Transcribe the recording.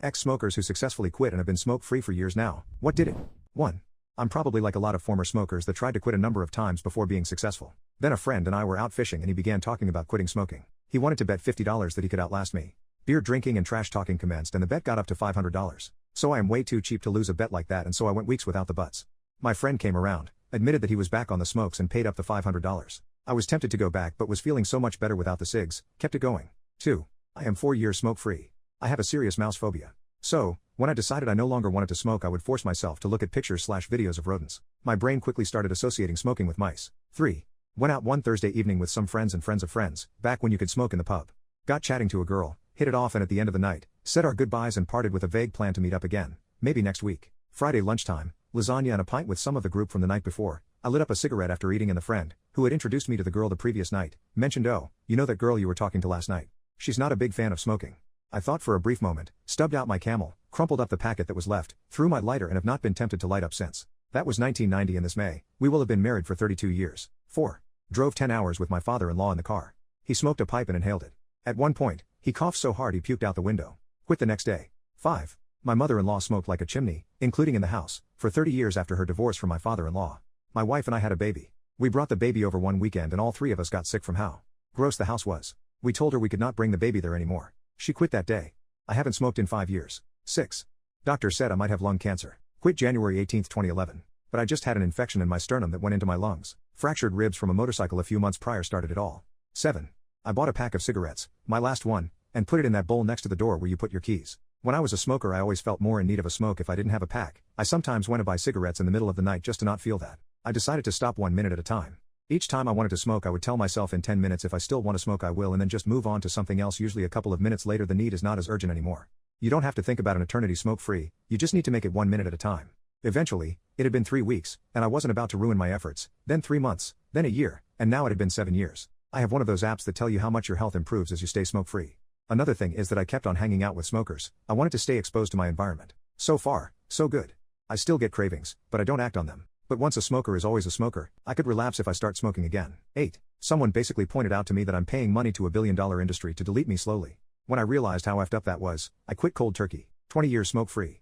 Ex-smokers who successfully quit and have been smoke-free for years now. What did it? 1. I'm probably like a lot of former smokers that tried to quit a number of times before being successful. Then a friend and I were out fishing and he began talking about quitting smoking. He wanted to bet $50 that he could outlast me. Beer drinking and trash talking commenced and the bet got up to $500. So I am way too cheap to lose a bet like that, and so I went weeks without the butts. My friend came around, admitted that he was back on the smokes and paid up the $500. I was tempted to go back but was feeling so much better without the cigs, kept it going. 2. I am 4 years smoke-free. I have a serious mouse phobia. So, when I decided I no longer wanted to smoke, I would force myself to look at pictures/videos of rodents. My brain quickly started associating smoking with mice. 3. Went out one Thursday evening with some friends and friends of friends, back when you could smoke in the pub. Got chatting to a girl, hit it off, and at the end of the night, said our goodbyes and parted with a vague plan to meet up again, maybe next week. Friday lunchtime, lasagna and a pint with some of the group from the night before. I lit up a cigarette after eating, and the friend, who had introduced me to the girl the previous night, mentioned, "Oh, you know that girl you were talking to last night? She's not a big fan of smoking." I thought for a brief moment, stubbed out my Camel, crumpled up the packet that was left, threw my lighter, and have not been tempted to light up since. That was 1990, and this May, we will have been married for 32 years. 4. Drove 10 hours with my father-in-law in the car. He smoked a pipe and inhaled it. At one point, he coughed so hard he puked out the window. Quit the next day. 5. My mother-in-law smoked like a chimney, including in the house, for 30 years after her divorce from my father-in-law. My wife and I had a baby. We brought the baby over one weekend and all three of us got sick from how gross the house was. We told her we could not bring the baby there anymore. She quit that day. I haven't smoked in 5 years. 6. Doctor said I might have lung cancer. Quit January 18, 2011. But I just had an infection in my sternum that went into my lungs. Fractured ribs from a motorcycle a few months prior started it all. 7. I bought a pack of cigarettes, my last one, and put it in that bowl next to the door where you put your keys. When I was a smoker, I always felt more in need of a smoke if I didn't have a pack. I sometimes went to buy cigarettes in the middle of the night just to not feel that. I decided to stop 1 minute at a time. Each time I wanted to smoke, I would tell myself in 10 minutes if I still want to smoke I will, and then just move on to something else. Usually a couple of minutes later the need is not as urgent anymore. You don't have to think about an eternity smoke-free, you just need to make it 1 minute at a time. Eventually, it had been 3 weeks, and I wasn't about to ruin my efforts, then 3 months, then a year, and now it had been 7 years. I have one of those apps that tell you how much your health improves as you stay smoke-free. Another thing is that I kept on hanging out with smokers. I wanted to stay exposed to my environment. So far, so good. I still get cravings, but I don't act on them. But once a smoker is always a smoker, I could relapse if I start smoking again. 8. Someone basically pointed out to me that I'm paying money to a billion-dollar industry to delete me slowly. When I realized how effed up that was, I quit cold turkey. 20 years smoke-free.